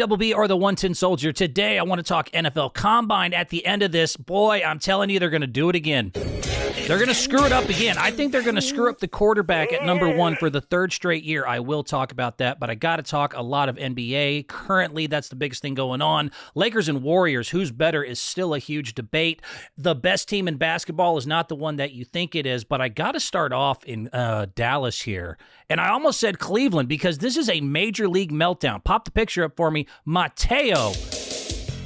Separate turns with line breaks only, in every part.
BBB or the 110 Soldier. Today, I want to talk NFL Combine. At the end of this, boy, I'm telling you, they're going to do it again. They're going to screw it up again. I think they're going to screw up the quarterback at number 1 for the third straight year. I will talk about that, but I got to talk a lot of NBA. Currently, that's the biggest thing going on. Lakers and Warriors, who's better, is still a huge debate. The best team in basketball is not the one that you think it is, but I got to start off in Dallas here. And I almost said Cleveland because this is a major league meltdown. Pop the picture up for me. Mateo.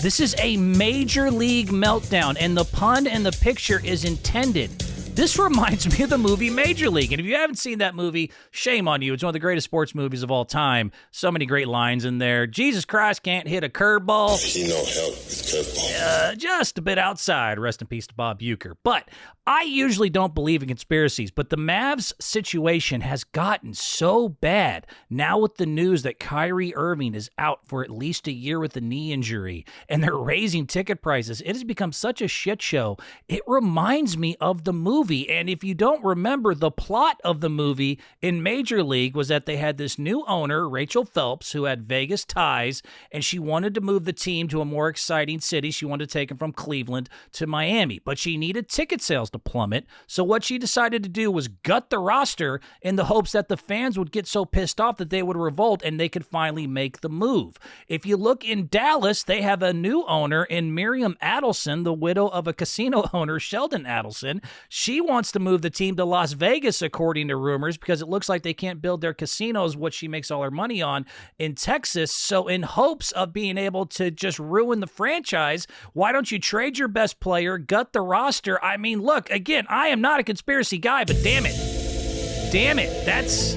This is a major league meltdown, and the pun in the picture is intended. This reminds me of the movie Major League, and if you haven't seen that movie, shame on you. It's one of the greatest sports movies of all time. So many great lines in there. Jesus Christ can't hit a curveball.
He no help with curveball.
Just a bit outside. Rest in peace to Bob Uecker. But I usually don't believe in conspiracies, but the Mavs situation has gotten so bad now with the news that Kyrie Irving is out for at least a year with a knee injury, and they're raising ticket prices. It has become such a shit show. It reminds me of the movie. And if you don't remember, the plot of the movie in Major League was that they had this new owner, Rachel Phelps, who had Vegas ties, and she wanted to move the team to a more exciting city. She wanted to take them from Cleveland to Miami, but she needed ticket sales to plummet. So what she decided to do was gut the roster in the hopes that the fans would get so pissed off that they would revolt and they could finally make the move. If you look in Dallas, they have a new owner in Miriam Adelson, the widow of a casino owner, Sheldon Adelson. She wants to move the team to Las Vegas, according to rumors, because it looks like they can't build their casinos, what she makes all her money on, in Texas. So in hopes of being able to just ruin the franchise, why don't you trade your best player, gut the roster? I mean, look, again, I am not a conspiracy guy, but damn it, that's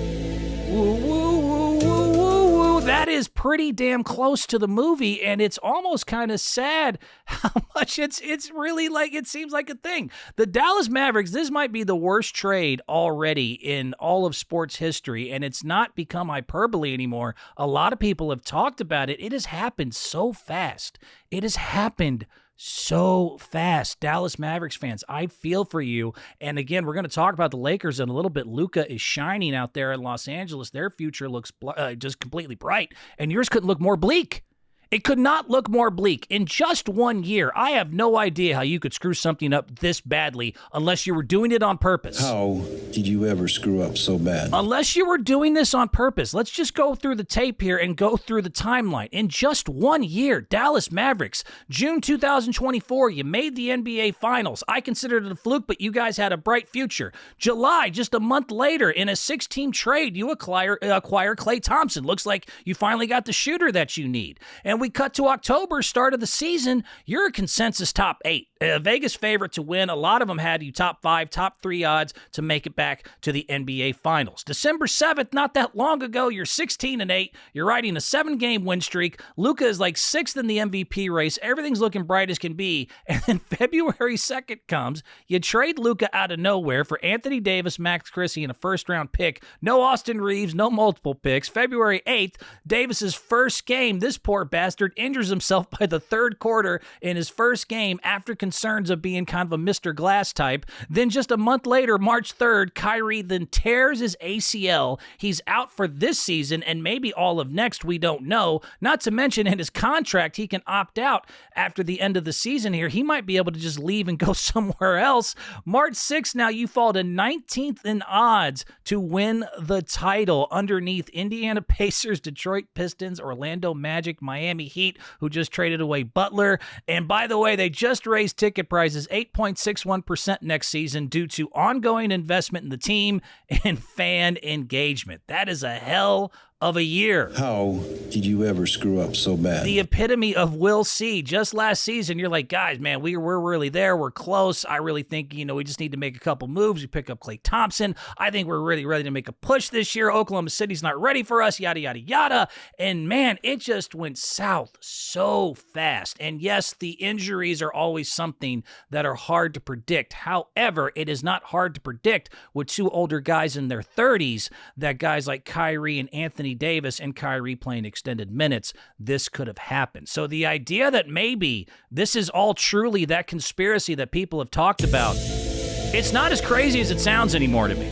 that is pretty damn close to the movie, and it's almost kind of sad how much it's really like it seems like a thing. The Dallas Mavericks, this might be the worst trade already in all of sports history, and it's not become hyperbole anymore. A lot of people have talked about it. It has happened so fast. It has happened so fast. Dallas Mavericks fans, I feel for you. And again, we're going to talk about the Lakers in a little bit. Luka is shining out there in Los Angeles. Their future looks just completely bright, and yours couldn't look more bleak. It could not look more bleak. In just 1 year, I have no idea how you could screw something up this badly unless you were doing it on purpose.
How did you ever screw up so bad?
Unless you were doing this on purpose. Let's just go through the tape here and go through the timeline. In just 1 year, Dallas Mavericks, June 2024, you made the NBA Finals. I considered it a fluke, but you guys had a bright future. July, just a month later, in a 6-team trade, you acquire Klay Thompson. Looks like you finally got the shooter that you need. And we cut to October, start of the season, you're a consensus top 8. Vegas favorite to win. A lot of them had you top 5, top 3 odds to make it back to the NBA Finals. December 7th, not that long ago, you're 16-8. You're riding a 7-game win streak. Luka is like 6th in the MVP race. Everything's looking bright as can be. And then February 2nd comes. You trade Luka out of nowhere for Anthony Davis, Max Christie, and a first-round pick. No Austin Reeves, no multiple picks. February 8th, Davis's first game. This poor bastard injures himself by the third quarter in his first game after concerns of being kind of a Mr. Glass type. Then just a month later, March 3rd, Kyrie then tears his ACL. He's out for this season and maybe all of next, we don't know. Not to mention in his contract, he can opt out after the end of the season here. He might be able to just leave and go somewhere else. March 6th, now you fall to 19th in odds to win the title underneath Indiana Pacers, Detroit Pistons, Orlando Magic, Miami Heat, who just traded away Butler. And by the way, they just raised ticket prices 8.61% next season due to ongoing investment in the team and fan engagement. That is a hell of a year.
How did you ever screw up so bad?
The epitome of we'll see. Just last season, you're like, guys, man, we're really there. We're close. I really think, we just need to make a couple moves. We pick up Klay Thompson. I think we're really ready to make a push this year. Oklahoma City's not ready for us, yada, yada, yada. And man, it just went south so fast. And yes, the injuries are always something that are hard to predict. However, it is not hard to predict with two older guys in their 30s that guys like Kyrie and Anthony Davis and Kyrie playing extended minutes, this could have happened. So the idea that maybe this is all truly that conspiracy that people have talked about, it's not as crazy as it sounds anymore to me.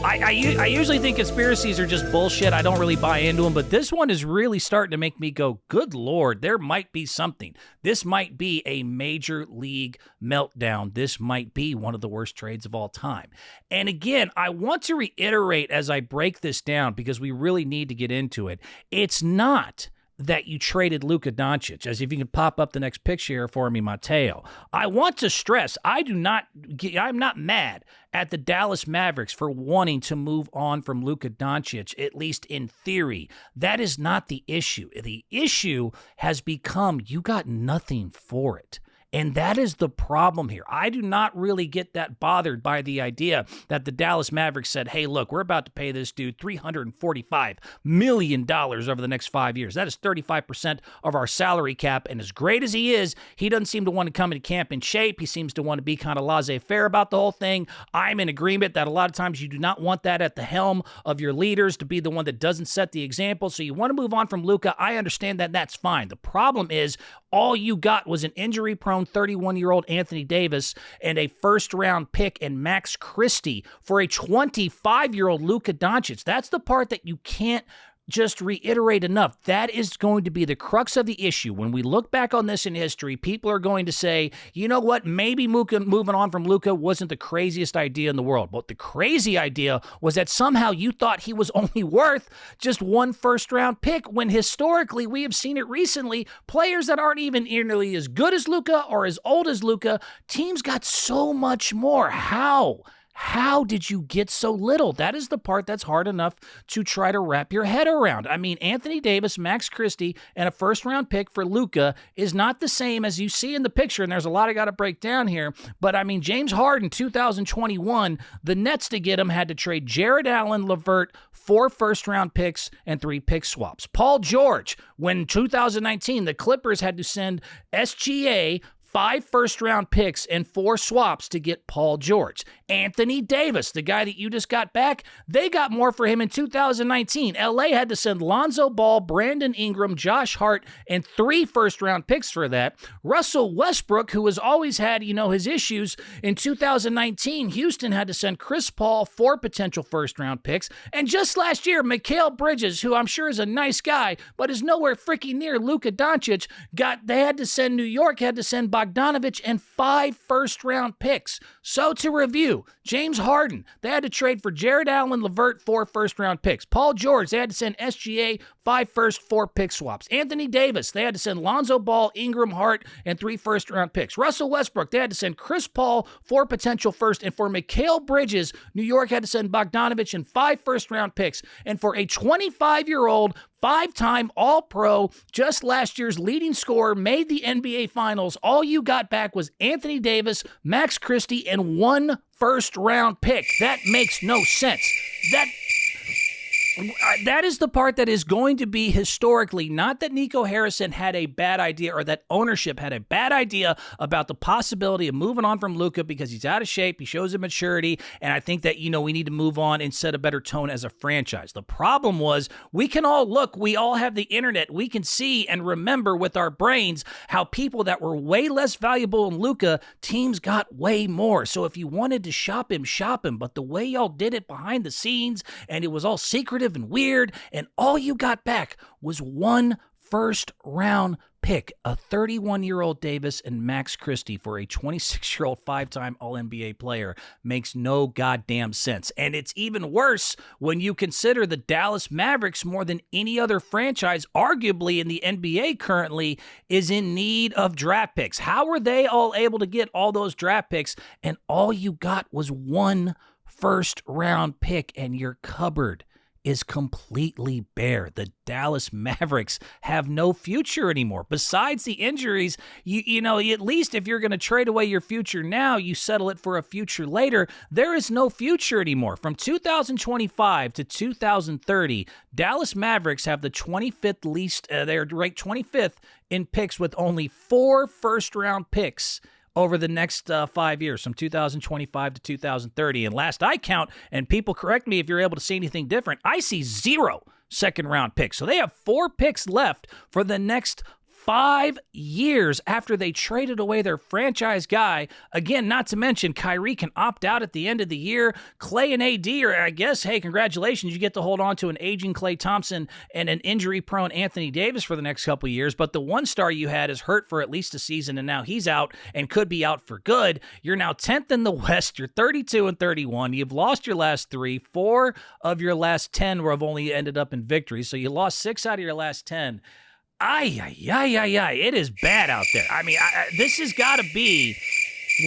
I usually think conspiracies are just bullshit. I don't really buy into them, but this one is really starting to make me go, good Lord, there might be something. This might be a major league meltdown. This might be one of the worst trades of all time. And again, I want to reiterate as I break this down because we really need to get into it. It's not that you traded Luka Doncic, as if you can pop up the next picture here for me, Mateo. I want to stress, I'm not mad at the Dallas Mavericks for wanting to move on from Luka Doncic, at least in theory. That is not the issue. The issue has become you got nothing for it. And that is the problem here. I do not really get that bothered by the idea that the Dallas Mavericks said, hey, look, we're about to pay this dude $345 million over the next 5 years. That is 35% of our salary cap. And as great as he is, he doesn't seem to want to come into camp in shape. He seems to want to be kind of laissez-faire about the whole thing. I'm in agreement that a lot of times you do not want that at the helm of your leaders, to be the one that doesn't set the example. So you want to move on from Luka. I understand that. That's fine. The problem is all you got was an injury-prone 31-year-old Anthony Davis and a first-round pick and Max Christie for a 25-year-old Luka Doncic. That's the part that you can't just reiterate enough. That is going to be the crux of the issue. When we look back on this in history, people are going to say, you know what, maybe moving on from Luka wasn't the craziest idea in the world. But the crazy idea was that somehow you thought he was only worth just one first-round pick, when historically, we have seen it recently, players that aren't even nearly as good as Luka or as old as Luka, teams got so much more. How did you get so little? That is the part that's hard enough to try to wrap your head around. I mean, Anthony Davis, Max Christie, and a first-round pick for Luka is not the same as you see in the picture, and there's a lot I got to break down here. But, I mean, James Harden, 2021, the Nets to get him had to trade Jared Allen, LeVert, 4 first-round picks, and 3 pick swaps. Paul George, when 2019, the Clippers had to send SGA 5 first-round picks and 4 swaps to get Paul George. Anthony Davis, the guy that you just got back, they got more for him in 2019. LA had to send Lonzo Ball, Brandon Ingram, Josh Hart, and 3 first-round picks for that. Russell Westbrook, who has always had, his issues, in 2019, Houston had to send Chris Paul 4 potential first-round picks. And just last year, Mikal Bridges, who I'm sure is a nice guy, but is nowhere freaking near Luka Doncic, New York had to send Bogdanovich and 5 first-round picks. So to review, James Harden, they had to trade for Jared Allen, LeVert, 4 first-round picks. Paul George, they had to send SGA 5 first, 4 pick swaps. Anthony Davis, they had to send Lonzo Ball, Ingram, Hart, and 3 first-round picks. Russell Westbrook, they had to send Chris Paul 4 potential first, and for Mikal Bridges, New York had to send Bogdanovich and 5 first-round picks. And for a 25-year-old 5-time All-Pro, just last year's leading scorer, made the NBA Finals, all you got back was Anthony Davis, Max Christie, and 1 first-round pick. That makes no sense. That is the part that is going to be historically, not that Nico Harrison had a bad idea or that ownership had a bad idea about the possibility of moving on from Luka because he's out of shape, he shows immaturity, and I think that, we need to move on and set a better tone as a franchise. The problem was we all have the internet, we can see and remember with our brains how people that were way less valuable than Luka, teams got way more. So if you wanted to shop him, but the way y'all did it behind the scenes and it was all secretive and weird, and all you got back was 1 first-round pick, a 31-year-old Davis and Max Christie for a 26-year-old 5-time All-NBA player, makes no goddamn sense. And it's even worse when you consider the Dallas Mavericks, more than any other franchise, arguably in the NBA currently, is in need of draft picks. How were they all able to get all those draft picks, and all you got was 1 first-round pick, and your cupboard is completely bare. The Dallas Mavericks have no future anymore. Besides the injuries, you know, at least if you're going to trade away your future now, you settle it for a future later. There is no future anymore. From 2025 to 2030, Dallas Mavericks have the 25th least, they're ranked 25th in picks with only 4 first-round picks over the next 5 years, from 2025 to 2030. And last I count, and people correct me if you're able to see anything different, I see 0 second-round picks. So they have 4 picks left for the next 5 years after they traded away their franchise guy. Again, not to mention Kyrie can opt out at the end of the year. Klay and AD are, I guess, hey, congratulations, you get to hold on to an aging Klay Thompson and an injury-prone Anthony Davis for the next couple of years. But the one star you had is hurt for at least a season, and now he's out and could be out for good. You're now 10th in the West. You're 32-31. You've lost your last 3. 4 of your last 10 have only ended up in victories. So you lost 6 out of your last 10. It is bad out there. I mean, this has got to be,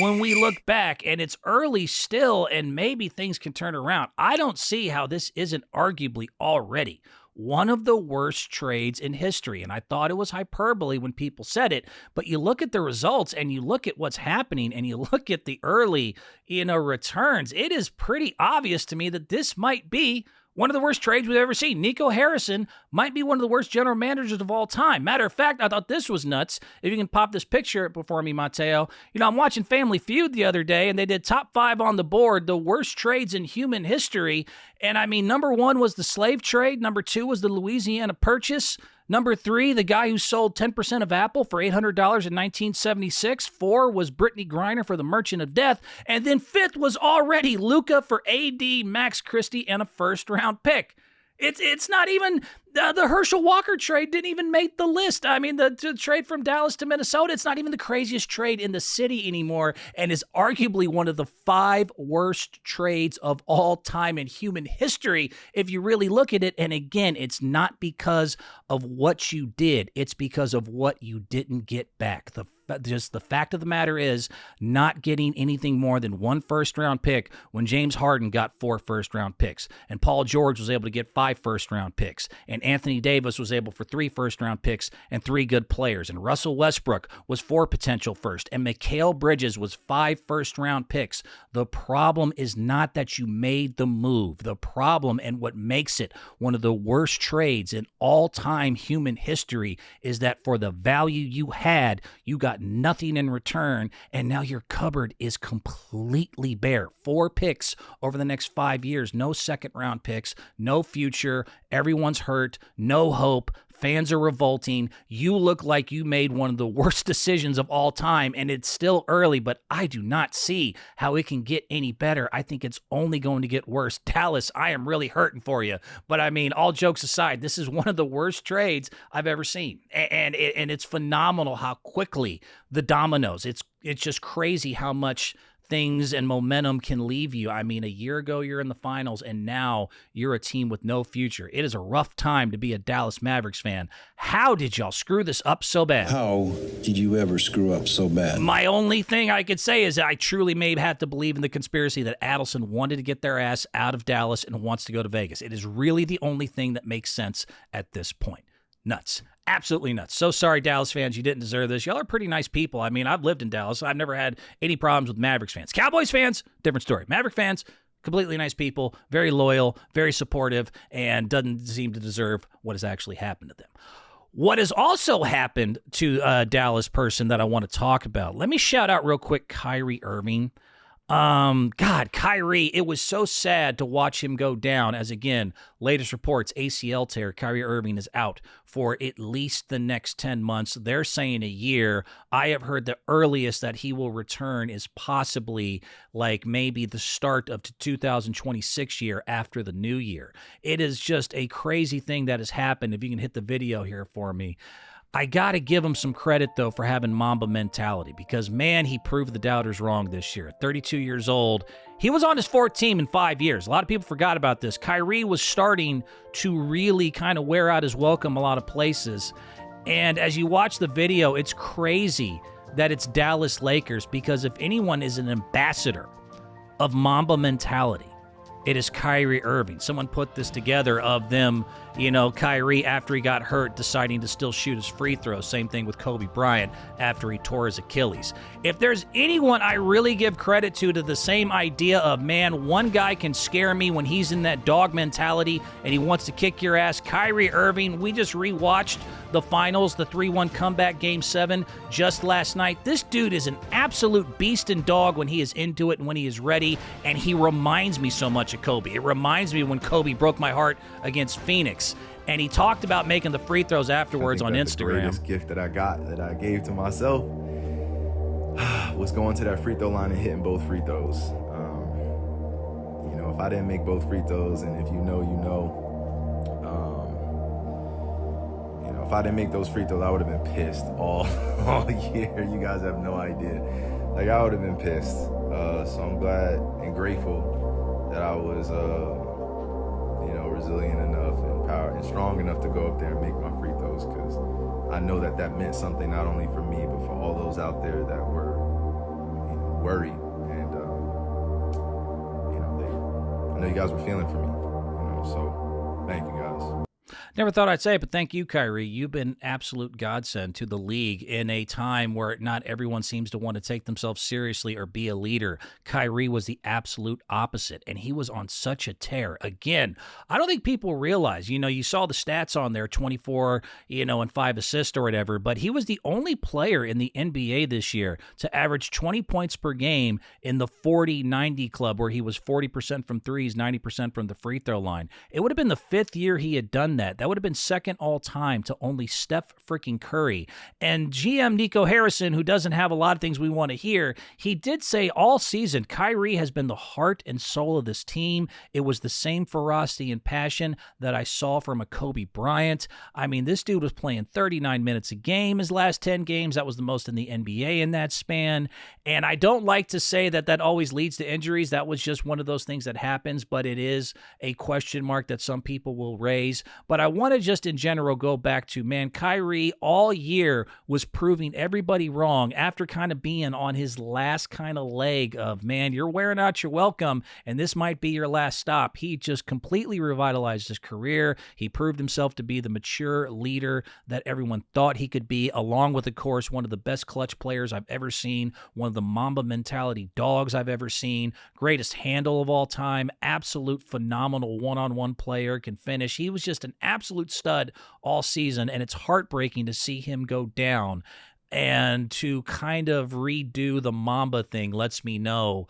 when we look back, and it's early still, and maybe things can turn around. I don't see how this isn't arguably already one of the worst trades in history. And I thought it was hyperbole when people said it, but you look at the results and you look at what's happening and you look at the early, returns. It is pretty obvious to me that this might be one of the worst trades we've ever seen. Nico Harrison might be one of the worst general managers of all time. Matter of fact, I thought this was nuts. If you can pop this picture before me, Mateo. I'm watching Family Feud the other day, and they did top 5 on the board, the worst trades in human history. And I mean, number 1 was the slave trade. Number 2 was the Louisiana Purchase. Number 3, the guy who sold 10% of Apple for $800 in 1976. 4 was Brittany Griner for the Merchant of Death. And then 5th was already Luka for AD, Max Christie, and a first-round pick. It's not even the Herschel Walker trade didn't even make the list. I mean, the trade from Dallas to Minnesota, it's not even the craziest trade in the city anymore, and is arguably one of the 5 worst trades of all time in human history if you really look at it. And again, it's not because of what you did. It's because of what you didn't get back. Just the fact of the matter is, not getting anything more than 1 first-round pick when James Harden got 4 first-round picks, and Paul George was able to get 5 first-round picks, and Anthony Davis was able for 3 first-round picks and 3 good players, and Russell Westbrook was 4 potential first, and Mikal Bridges was 5 first-round picks. The problem is not that you made the move. The problem, and what makes it one of the worst trades in all-time human history, is that for the value you had, you got nothing in return, and now your cupboard is completely bare. 4 picks over the next 5 years, no second-round picks, no future, everyone's hurt, no hope, fans are revolting, you look like you made one of the worst decisions of all time, and it's still early, but I do not see how it can get any better. I think it's only going to get worse. Dallas, I am really hurting for you, but I mean, all jokes aside, this is one of the worst trades I've ever seen, and it's phenomenal how quickly the dominoes, it's just crazy how much things and momentum can leave you. I mean, a year ago, you're in the finals, and now you're a team with no future. It is a rough time to be a Dallas Mavericks fan. How did y'all screw this up so bad?
How did you ever screw up so bad?
My only thing I could say is that I truly may have had to believe in the conspiracy that Adelson wanted to get their ass out of Dallas and wants to go to Vegas. It is really the only thing that makes sense at this point. Nuts. Absolutely nuts. So sorry, Dallas fans. You didn't deserve this. Y'all are pretty nice people. I mean, I've lived in Dallas. I've never had any problems with Mavericks fans. Cowboys fans, different story. Maverick fans, completely nice people, very loyal, very supportive, and doesn't seem to deserve what has actually happened to them. What has also happened to a Dallas person that I want to talk about, let me shout out real quick Kyrie Irving. Kyrie, it was so sad to watch him go down as, again, latest reports, ACL tear. Kyrie Irving is out for at least the next 10 months. They're saying a year. I have heard the earliest that he will return is possibly like maybe the start of the 2026 year after the new year. It is just a crazy thing that has happened. If you can hit the video here for me. I got to give him some credit, though, for having Mamba mentality because, man, he proved the doubters wrong this year. 32 years old. He was on his 4th team in 5 years. A lot of people forgot about this. Kyrie was starting to really kind of wear out his welcome a lot of places. And as you watch the video, it's crazy that it's Dallas Lakers because if anyone is an ambassador of Mamba mentality, it is Kyrie Irving. Someone put this together of them, Kyrie, after he got hurt, deciding to still shoot his free throws. Same thing with Kobe Bryant after he tore his Achilles. If there's anyone I really give credit to the same idea of, man, one guy can scare me when he's in that dog mentality and he wants to kick your ass, Kyrie Irving. We just rewatched the finals, the 3-1 comeback Game 7 just last night. This dude is an absolute beast and dog when he is into it and when he is ready, and he reminds me so much much of Kobe. It reminds me when Kobe broke my heart against Phoenix, and he talked about making the free throws afterwards on Instagram.
The greatest gift that I gave to myself was going to that free throw line and hitting both free throws. If I didn't make both free throws, and if you know, if I didn't make those free throws, I would have been pissed all year. You guys have no idea. Like, I would have been pissed. So I'm glad and grateful that I was, resilient enough and strong enough to go up there and make my free throws, because I know that meant something not only for me, but for all those out there that were, worried. And, I know you guys were feeling for me, so thank you guys.
Never thought I'd say it, but thank you, Kyrie. You've been absolute godsend to the league in a time where not everyone seems to want to take themselves seriously or be a leader. Kyrie was the absolute opposite, and he was on such a tear. Again, I don't think people realize, you saw the stats on there, 24, and 5 assists or whatever, but he was the only player in the NBA this year to average 20 points per game in the 40-90 club, where he was 40% from threes, 90% from the free throw line. It would have been the 5th year he had done that. That would have been second all time to only Steph freaking Curry. And GM Nico Harrison, who doesn't have a lot of things we want to hear, he did say all season Kyrie has been the heart and soul of this team. It was the same ferocity and passion that I saw from a Kobe Bryant. I mean, this dude was playing 39 minutes a game his last 10 games. That was the most in the NBA in that span. And I don't like to say that always leads to injuries. That was just one of those things that happens, but it is a question mark that some people will raise. But I want to just in general go back to, man, Kyrie all year was proving everybody wrong after kind of being on his last kind of leg of, man, you're wearing out your welcome and this might be your last stop. He just completely revitalized his career. He proved himself to be the mature leader that everyone thought he could be, along with, of course, one of the best clutch players I've ever seen, one of the Mamba mentality dogs I've ever seen, greatest handle of all time, absolute phenomenal one-on-one player, can finish. He was just an absolute stud all season, and it's heartbreaking to see him go down. And to kind of redo the Mamba thing lets me know.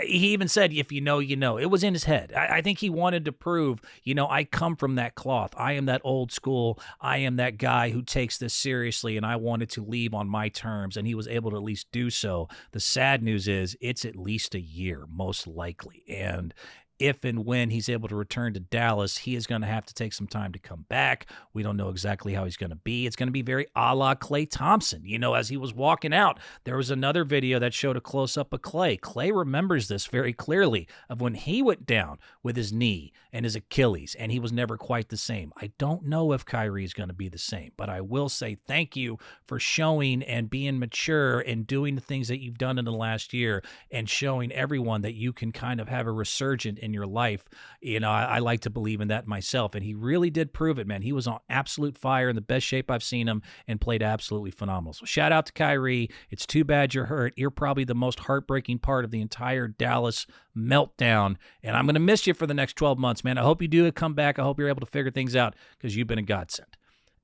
He even said, if you know, you know. It was in his head. I think he wanted to prove, I come from that cloth. I am that old school. I am that guy who takes this seriously, and I wanted to leave on my terms, and he was able to at least do so. The sad news is it's at least a year, most likely. And if and when he's able to return to Dallas, he is going to have to take some time to come back. We don't know exactly how he's going to be. It's going to be very a la Klay Thompson. As he was walking out, there was another video that showed a close-up of Klay. Klay remembers this very clearly, of when he went down with his knee and his Achilles, and he was never quite the same. I don't know if Kyrie is going to be the same, but I will say thank you for showing and being mature and doing the things that you've done in the last year and showing everyone that you can kind of have a resurgence in your life. I like to believe in that myself, and he really did prove it, man. He was on absolute fire, in the best shape I've seen him, and played absolutely phenomenal. So shout out to Kyrie. It's too bad you're hurt. You're probably the most heartbreaking part of the entire Dallas meltdown, and I'm going to miss you for the next 12 months, man. I hope you do come back. I hope you're able to figure things out, because you've been a godsend.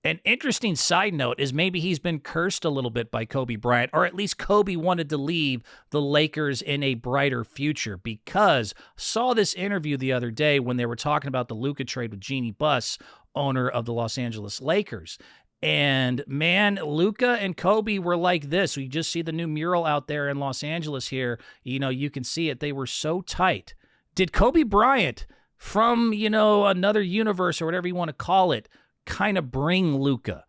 An interesting side note is maybe he's been cursed a little bit by Kobe Bryant, or at least Kobe wanted to leave the Lakers in a brighter future, because saw this interview the other day when they were talking about the Luka trade with Jeannie Buss, owner of the Los Angeles Lakers. And man, Luka and Kobe were like this. You just see the new mural out there in Los Angeles here. You can see it. They were so tight. Did Kobe Bryant from, another universe, or whatever you want to call it, kind of bring Luka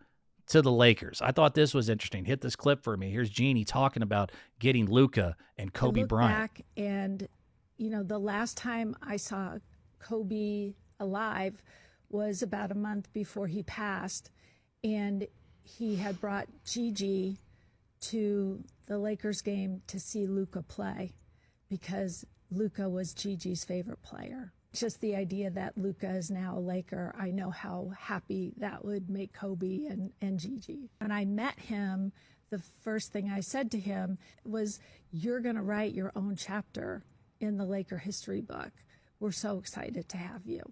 to the Lakers? I thought this was interesting. Hit this clip for me. Here's Jeannie talking about getting Luka and Kobe Bryant.
Back and, the last time I saw Kobe alive was about a month before he passed, and he had brought Gigi to the Lakers game to see Luka play, because Luka was Gigi's favorite player. Just the idea that Luka is now a Laker, I know how happy that would make Kobe and Gigi. When I met him, the first thing I said to him was, you're going to write your own chapter in the Laker history book. We're so excited to have you.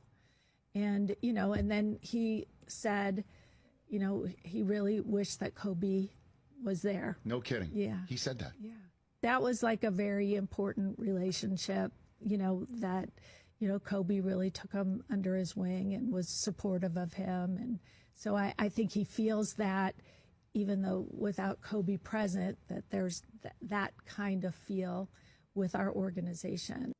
And, and then he said, he really wished that Kobe was there.
No kidding.
Yeah.
He said that.
Yeah. That was like a very important relationship, that Kobe really took him under his wing and was supportive of him. And so I think he feels that, even though without Kobe present, that there's that kind of feel with our organization.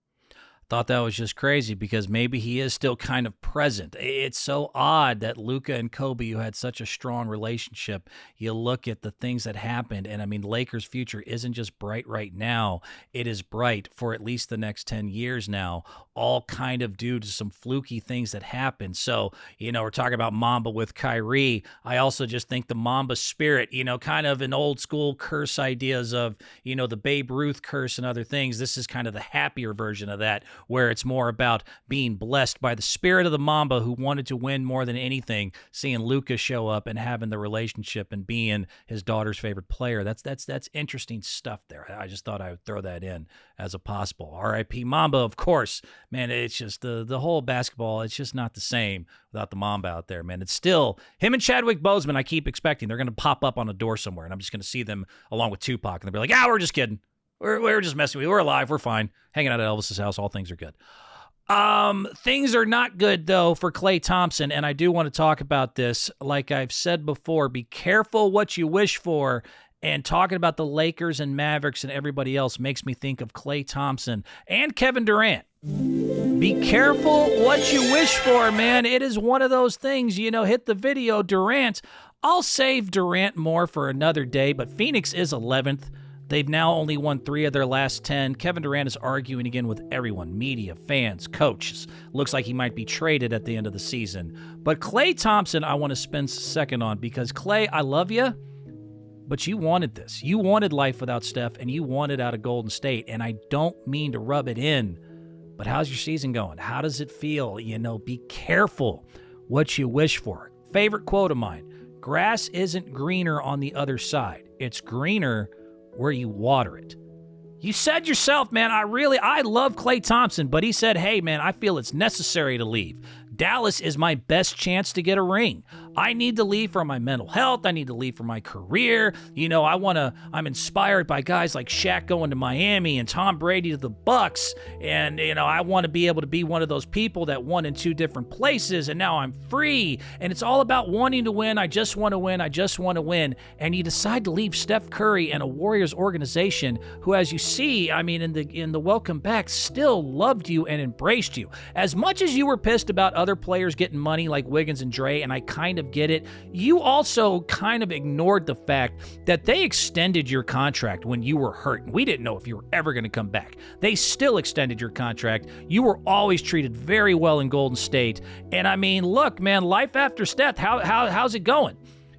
Thought that was just crazy because maybe he is still kind of present. It's so odd that Luka and Kobe, who had such a strong relationship, you look at the things that happened, and I mean, Lakers' future isn't just bright right now. It is bright for at least the next 10 years now, all kind of due to some fluky things that happened. So, we're talking about Mamba with Kyrie. I also just think the Mamba spirit, kind of an old school curse ideas of, the Babe Ruth curse and other things. This is kind of the happier version of that, where it's more about being blessed by the spirit of the Mamba who wanted to win more than anything, seeing Luka show up and having the relationship and being his daughter's favorite player. That's interesting stuff there. I just thought I would throw that in as a possible. R.I.P. Mamba, of course. Man, it's just the whole basketball, it's just not the same without the Mamba out there, man. It's still him and Chadwick Boseman. I keep expecting they're going to pop up on a door somewhere, and I'm just going to see them along with Tupac, and they'll be like, we're just kidding. We're just messing with you. We're alive. We're fine. Hanging out at Elvis's house. All things are good. Things are not good, though, for Klay Thompson, and I do want to talk about this. Like I've said before, be careful what you wish for, and talking about the Lakers and Mavericks and everybody else makes me think of Klay Thompson and Kevin Durant. Be careful what you wish for, man. It is one of those things, hit the video, Durant. I'll save Durant more for another day, but Phoenix is 11th. They've now only won 3 of their last 10. Kevin Durant is arguing again with everyone, media, fans, coaches. Looks like he might be traded at the end of the season. But Klay Thompson, I want to spend a second on, because Klay, I love you, but you wanted this. You wanted life without Steph, and you wanted out of Golden State, and I don't mean to rub it in, but how's your season going? How does it feel? Be careful what you wish for. Favorite quote of mine, grass isn't greener on the other side. It's greener where you water it. You said yourself, man, I love Klay Thompson, but he said, hey, man, I feel it's necessary to leave. Dallas is my best chance to get a ring. I need to leave for my mental health. I need to leave for my career. I'm inspired by guys like Shaq going to Miami and Tom Brady to the Bucks. And, I want to be able to be one of those people that won in 2 different places. And now I'm free. And it's all about wanting to win. I just want to win. I just want to win. And you decide to leave Steph Curry and a Warriors organization who, as you see, in the welcome back, still loved you and embraced you. As much as you were pissed about other players getting money like Wiggins and Dre, and I kind of get it, you also kind of ignored the fact that they extended your contract when you were hurt. We didn't know if you were ever going to come back. They still extended your contract. You were always treated very well in Golden State. And look, man, life after Steph, how's it going?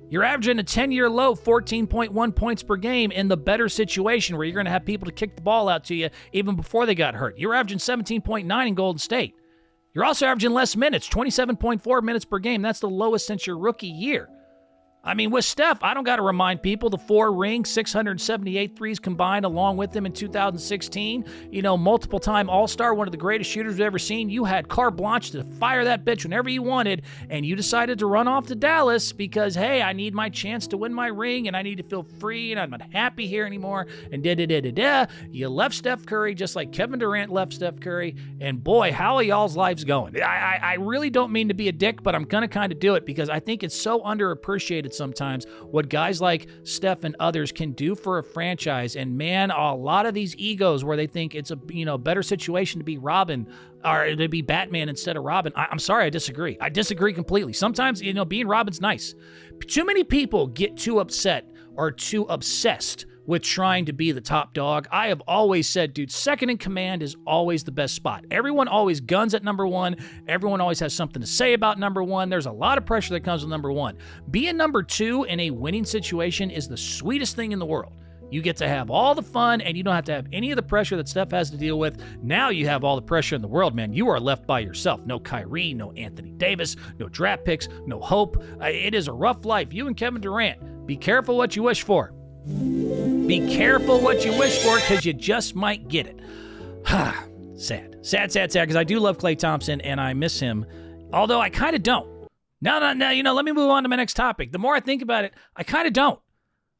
You're averaging a 10-year low, 14.1 points per game in the better situation where you're going to have people to kick the ball out to you even before they got hurt. You're averaging 17.9 in Golden State. You're also averaging less minutes, 27.4 minutes per game. That's the lowest since your rookie year. With Steph, I don't got to remind people, the 4 rings, 678 threes combined along with him in 2016. Multiple-time All-Star, one of the greatest shooters we've ever seen. You had carte blanche to fire that bitch whenever you wanted, and you decided to run off to Dallas because, hey, I need my chance to win my ring, and I need to feel free, and I'm not happy here anymore, and da-da-da-da-da. You left Steph Curry just like Kevin Durant left Steph Curry, and boy, how are y'all's lives going? I really don't mean to be a dick, but I'm going to kind of do it because I think it's so underappreciated sometimes what guys like Steph and others can do for a franchise. And man, a lot of these egos where they think it's a better situation to be Robin or to be Batman instead of Robin. I'm sorry, I disagree. I disagree completely. Sometimes being Robin's nice. Too many people get too upset or too obsessed with trying to be the top dog. I have always said, dude, second in command is always the best spot. Everyone always guns at number 1. Everyone always has something to say about number 1. There's a lot of pressure that comes with number 1. Being number 2 in a winning situation is the sweetest thing in the world. You get to have all the fun, and you don't have to have any of the pressure that Steph has to deal with. Now you have all the pressure in the world, man. You are left by yourself. No Kyrie, no Anthony Davis, no draft picks, no hope. It is a rough life. You and Kevin Durant, be careful what you wish for. Be careful what you wish for because you just might get it. Sad, because I do love Klay Thompson and I miss him, although I kind of don't. No, let me move on to my next topic. The more I think about it, I kind of don't.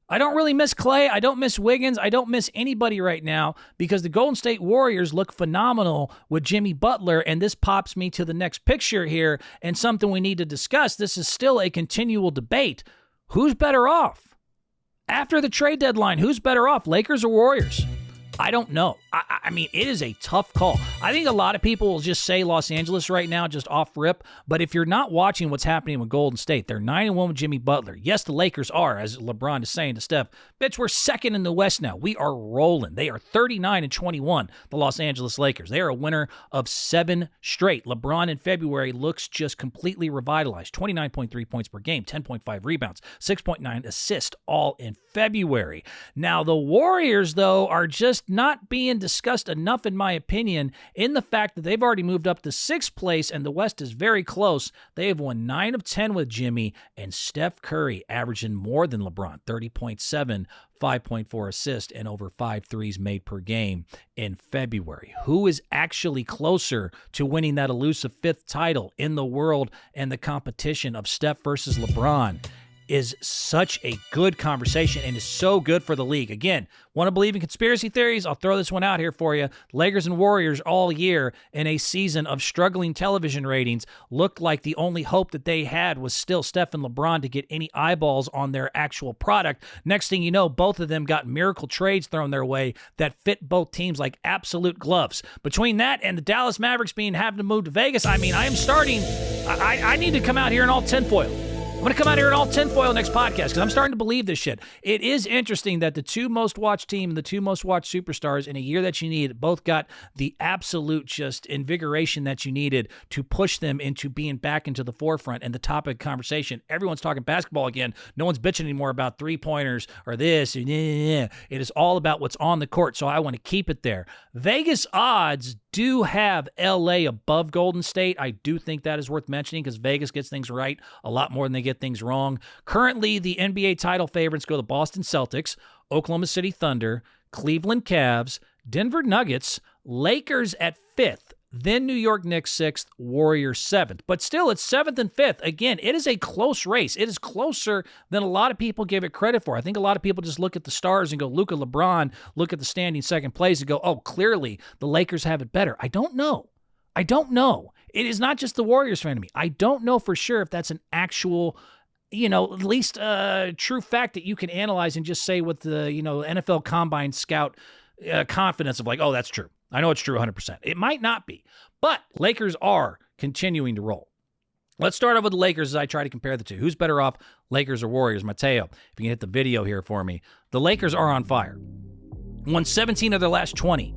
I don't really miss Klay. I don't miss Wiggins. I don't miss anybody right now because the Golden State Warriors look phenomenal with Jimmy Butler, and this pops me to the next picture here and something we need to discuss. This is still a continual debate. Who's better off? After the trade deadline, who's better off, Lakers or Warriors? I don't know. I mean, it is a tough call. I think a lot of people will just say Los Angeles right now, just off rip. But if you're not watching what's happening with Golden State, they're 9-1 with Jimmy Butler. Yes, the Lakers are, as LeBron is saying to Steph, bitch, we're second in the West now. We are rolling. They are 39-21, the Los Angeles Lakers. They are a winner of 7 straight. LeBron in February looks just completely revitalized. 29.3 points per game, 10.5 rebounds, 6.9 assists, all in February. Now, the Warriors, though, are just not being discussed enough, in my opinion, in the fact that they've already moved up to 6th place and the West is very close. They have won 9 of 10 with Jimmy, and Steph Curry averaging more than LeBron, 30.7, 5.4 assists, and over 5 threes made per game in February. Who is actually closer to winning that elusive 5th title in the world and the competition of Steph versus LeBron? Is such a good conversation and is so good for the league. Again, want to believe in conspiracy theories? I'll throw this one out here for you. Lakers and Warriors all year in a season of struggling television ratings looked like the only hope that they had was still Steph and LeBron to get any eyeballs on their actual product. Next thing you know, both of them got miracle trades thrown their way that fit both teams like absolute gloves. Between that and the Dallas Mavericks having to move to Vegas, I mean, I need to come out here in all tinfoil. I'm going to come out here in all tinfoil next podcast because I'm starting to believe this shit. It is interesting that the 2 most watched team and the 2 most watched superstars in a year that you need both got the absolute just invigoration that you needed to push them into being back into the forefront and the topic of conversation. Everyone's talking basketball again. No one's bitching anymore about 3-pointers or this. It is all about what's on the court, so I want to keep it there. Vegas odds do have LA above Golden State. I do think that is worth mentioning because Vegas gets things right a lot more than they get things wrong. Currently, the NBA title favorites go to Boston Celtics, Oklahoma City Thunder, Cleveland Cavs, Denver Nuggets, Lakers at 5th, then New York Knicks 6th, Warriors 7th. But still, it's 7th and 5th. Again, it is a close race. It is closer than a lot of people give it credit for. I think a lot of people just look at the stars and go, Luka, LeBron, look at the standing second place and go, oh, clearly the Lakers have it better. I don't know. It is not just the Warriors fan to me. I don't know for sure if that's an actual, at least true fact that you can analyze and just say with the, NFL Combine Scout confidence of like, oh, that's true. I know it's true 100%. It might not be, but Lakers are continuing to roll. Let's start off with the Lakers as I try to compare the two. Who's better off, Lakers or Warriors? Mateo, if you can hit the video here for me. The Lakers are on fire. Won 17 of their last 20.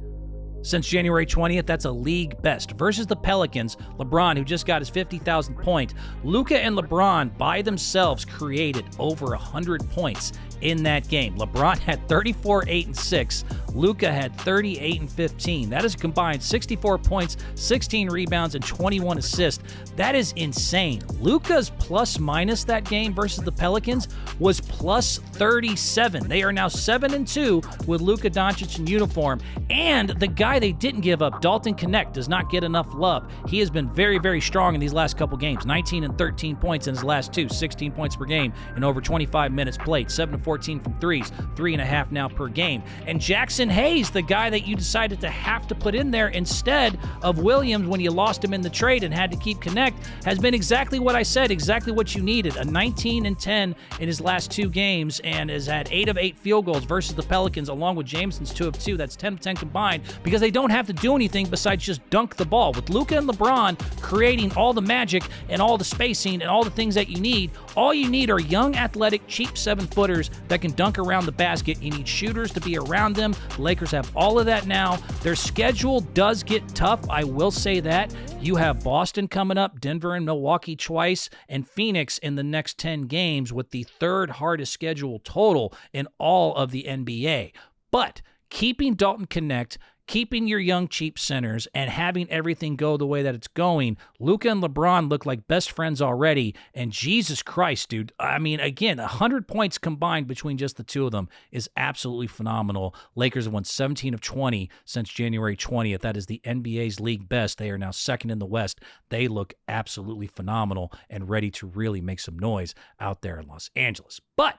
Since January 20th, that's a league best. Versus the Pelicans, LeBron, who just got his 50,000th point. Luka and LeBron by themselves created over 100 points in that game. LeBron had 34, 8, and 6. Luka had 38 and 15. That is combined 64 points, 16 rebounds, and 21 assists. That is insane. Luka's plus minus that game versus the Pelicans was plus 37. They are now 7-2 with Luka Doncic in uniform. And the guy they didn't give up, Dalton Knecht, does not get enough love. He has been very, very strong in these last couple games. 19 and 13 points in his last 2, 16 points per game in over 25 minutes played. 7-14 from threes, 3.5 now per game. And Jackson Hayes, the guy that you decided to have to put in there instead of Williams when you lost him in the trade and had to keep Knecht, has been exactly what I said, exactly what you needed. A 19 and 10 in his last 2 games and has had 8 of 8 field goals versus the Pelicans, along with Jameson's 2 of 2. That's 10 of 10 combined because they don't have to do anything besides just dunk the ball. With Luka and LeBron creating all the magic and all the spacing and all the things that you need, all you need are young, athletic, cheap 7-footers that can dunk around the basket. You need shooters to be around them. The Lakers have all of that now. Their schedule does get tough, I will say that. You have Boston coming up, Denver and Milwaukee twice, and Phoenix in the next 10 games with the 3rd hardest schedule total in all of the NBA. But keeping Dalton Knecht, keeping your young, cheap centers, and having everything go the way that it's going, Luka and LeBron look like best friends already, and Jesus Christ, dude. I mean, again, 100 points combined between just the two of them is absolutely phenomenal. Lakers have won 17 of 20 since January 20th. That is the NBA's league best. They are now 2nd in the West. They look absolutely phenomenal and ready to really make some noise out there in Los Angeles. But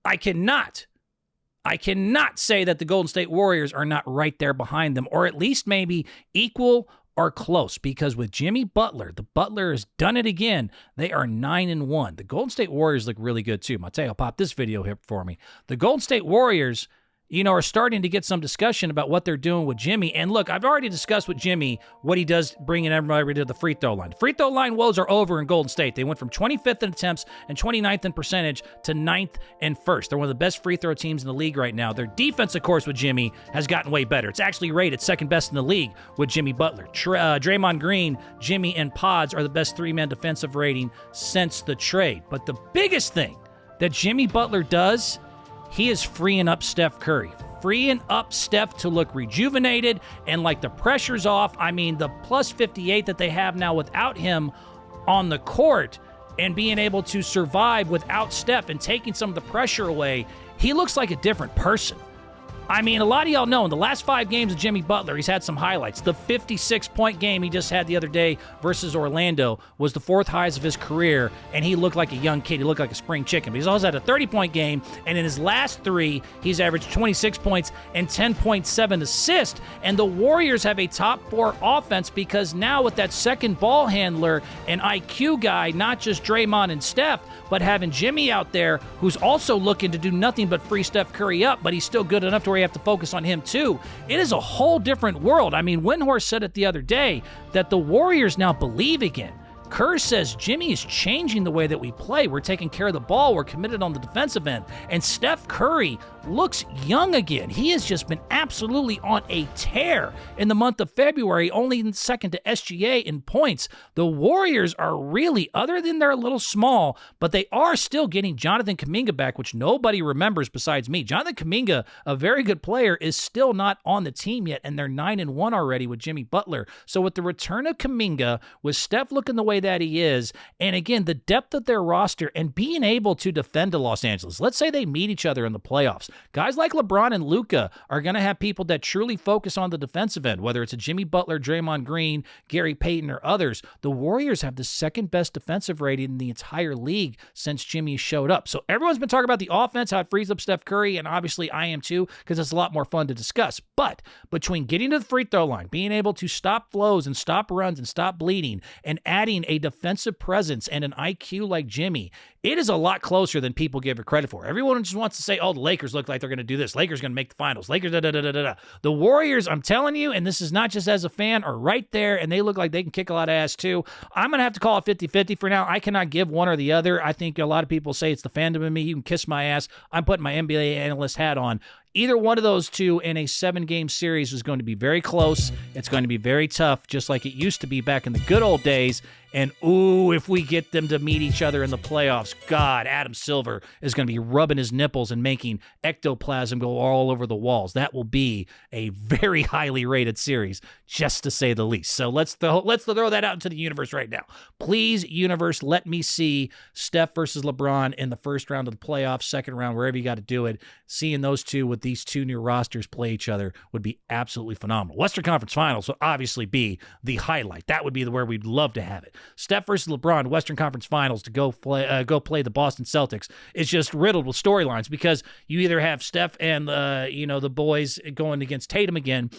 I cannot say that the Golden State Warriors are not right there behind them, or at least maybe equal or close, because with Jimmy Butler, the Butler has done it again. They are 9-1. The Golden State Warriors look really good too. Mateo, pop this video here for me. The Golden State Warriors, are starting to get some discussion about what they're doing with Jimmy. And look, I've already discussed with Jimmy what he does bringing everybody to the free throw line. Free throw line woes are over in Golden State. They went from 25th in attempts and 29th in percentage to 9th and 1st. They're one of the best free throw teams in the league right now. Their defense, of course, with Jimmy has gotten way better. It's actually rated second best in the league with Jimmy Butler. Draymond Green, Jimmy, and Pods are the best three-man defensive rating since the trade. But the biggest thing that Jimmy Butler does, he is freeing up Steph Curry. Freeing up Steph to look rejuvenated and like the pressure's off. I mean, the plus 58 that they have now without him on the court and being able to survive without Steph and taking some of the pressure away, he looks like a different person. I mean, a lot of y'all know in the last 5 games of Jimmy Butler, he's had some highlights. The 56-point game he just had the other day versus Orlando was the 4th highest of his career, and he looked like a young kid. He looked like a spring chicken. But he's also had a 30-point game, and in his last 3, he's averaged 26 points and 10.7 assists. And the Warriors have a top 4 offense because now with that second ball handler and IQ guy, not just Draymond and Steph, but having Jimmy out there who's also looking to do nothing but free Steph Curry up, but he's still good enough to where you have to focus on him too. It is a whole different world. I mean, Windhorst said it the other day that the Warriors now believe again. Kerr says Jimmy is changing the way that we play. We're taking care of the ball. We're committed on the defensive end. And Steph Curry looks young again. He has just been absolutely on a tear in the month of February, only second to SGA in points. The Warriors are really, other than they're a little small, but they are still getting Jonathan Kuminga back, which nobody remembers besides me. Jonathan Kuminga, a very good player, is still not on the team yet, and they're 9-1 already with Jimmy Butler. So with the return of Kuminga, with Steph looking the way that he is, and again, the depth of their roster and being able to defend to Los Angeles. Let's say they meet each other in the playoffs. Guys like LeBron and Luka are going to have people that truly focus on the defensive end, whether it's a Jimmy Butler, Draymond Green, Gary Payton, or others. The Warriors have the second best defensive rating in the entire league since Jimmy showed up. So everyone's been talking about the offense, how it frees up Steph Curry, and obviously I am too, because it's a lot more fun to discuss. But between getting to the free throw line, being able to stop flows and stop runs and stop bleeding, and adding a defensive presence and an IQ like Jimmy, it is a lot closer than people give it credit for. Everyone just wants to say, oh, the Lakers look like they're going to do this. Lakers going to make the finals. Lakers, da-da-da-da-da-da. The Warriors, I'm telling you, and this is not just as a fan, are right there, and they look like they can kick a lot of ass too. I'm going to have to call it 50-50 for now. I cannot give one or the other. I think a lot of people say it's the fandom in me. You can kiss my ass. I'm putting my NBA analyst hat on. Either one of those two in a 7-game series is going to be very close. It's going to be very tough, just like it used to be back in the good old days. And, ooh, if we get them to meet each other in the playoffs, God, Adam Silver is going to be rubbing his nipples and making ectoplasm go all over the walls. That will be a very highly rated series, just to say the least. So let's throw that out into the universe right now. Please, universe, let me see Steph versus LeBron in the first round of the playoffs, second round, wherever you got to do it. Seeing those two with these two new rosters play each other would be absolutely phenomenal. Western Conference Finals will obviously be the highlight. That would be where we'd love to have it. Steph versus LeBron, Western Conference Finals to go play the Boston Celtics is just riddled with storylines because you either have Steph and the boys going against Tatum again.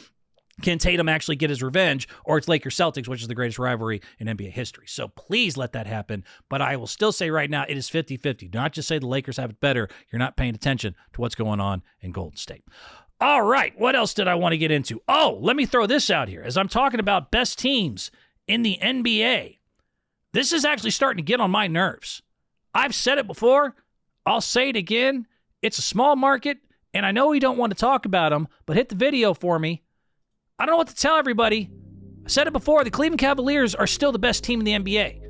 Can Tatum actually get his revenge, or it's Lakers-Celtics, which is the greatest rivalry in NBA history. So please let that happen. But I will still say right now it is 50-50. Do not just say the Lakers have it better. You're not paying attention to what's going on in Golden State. All right, what else did I want to get into? Oh, let me throw this out here. As I'm talking about best teams in the NBA, this is actually starting to get on my nerves. I've said it before. I'll say it again. It's a small market, and I know we don't want to talk about them, but hit the video for me. I don't know what to tell everybody. I said it before. The Cleveland Cavaliers are still the best team in the NBA.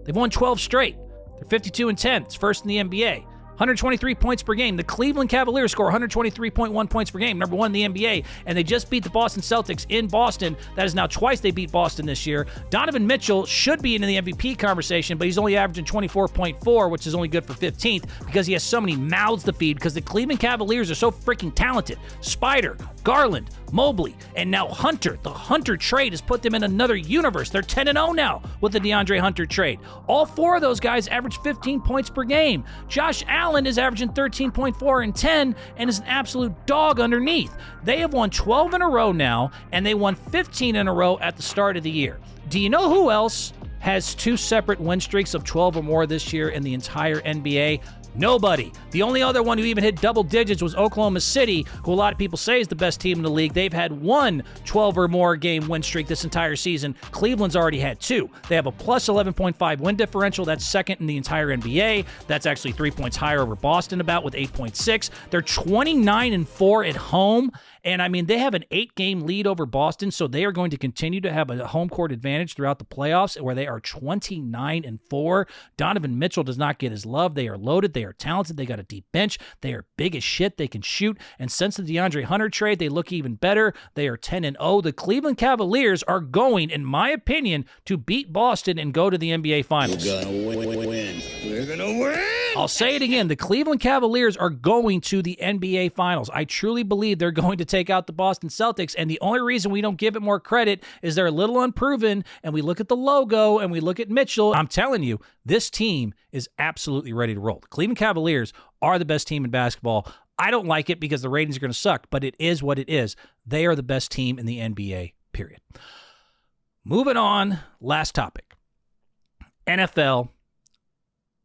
They've won 12 straight. They're 52-10. It's first in the NBA. 123 points per game. The Cleveland Cavaliers score 123.1 points per game, number one in the NBA, and they just beat the Boston Celtics in Boston. That is now twice they beat Boston this year. Donovan Mitchell should be in the MVP conversation, but he's only averaging 24.4, which is only good for 15th because he has so many mouths to feed because the Cleveland Cavaliers are so freaking talented. Spider, Garland, Mobley, and now Hunter. The Hunter trade has put them in another universe. They're 10-0 now with the DeAndre Hunter trade. All four of those guys average 15 points per game. Josh Allen Allen is averaging 13.4 and 10 and is an absolute dog underneath. They have won 12 in a row now, and they won 15 in a row at the start of the year. Do you know who else has 2 separate win streaks of 12 or more this year in the entire NBA? Nobody. The only other one who even hit double digits was Oklahoma City, who a lot of people say is the best team in the league. They've had 1 12 or more game win streak this entire season. Cleveland's already had 2. They have a plus 11.5 win differential. That's second in the entire NBA. That's actually 3 points higher over Boston about with 8.6. They're 29-4 at home. And, I mean, they have an 8-game lead over Boston, so they are going to continue to have a home court advantage throughout the playoffs where they are 29-4. Donovan Mitchell does not get his love. They are loaded. They are talented. They got a deep bench. They are big as shit. They can shoot. And since the DeAndre Hunter trade, they look even better. They are 10-0. The Cleveland Cavaliers are going, in my opinion, to beat Boston and go to the NBA Finals.
We're gonna win. We're gonna win.
I'll say it again. The Cleveland Cavaliers are going to the NBA Finals. I truly believe they're going to take out the Boston Celtics, and the only reason we don't give it more credit is they're a little unproven, and we look at the logo, and we look at Mitchell. I'm telling you, this team is absolutely ready to roll. The Cleveland Cavaliers are the best team in basketball. I don't like it because the ratings are going to suck, but it is what it is. They are the best team in the NBA, period. Moving on, last topic. NFL.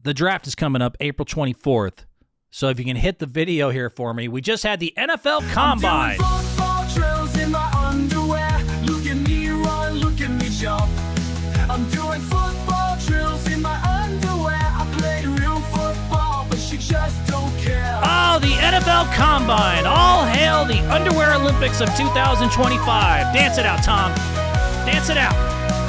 The draft is coming up April 24th. So if you can hit the video here for me. We just had the NFL Combine.
I'm doing football drills in my underwear. Look at me run, look at me jump. I'm doing football drills in my underwear. I play real football, but you just don't care.
Oh, the NFL Combine. All hail the Underwear Olympics of 2025. Dance it out, Tom. Dance it out.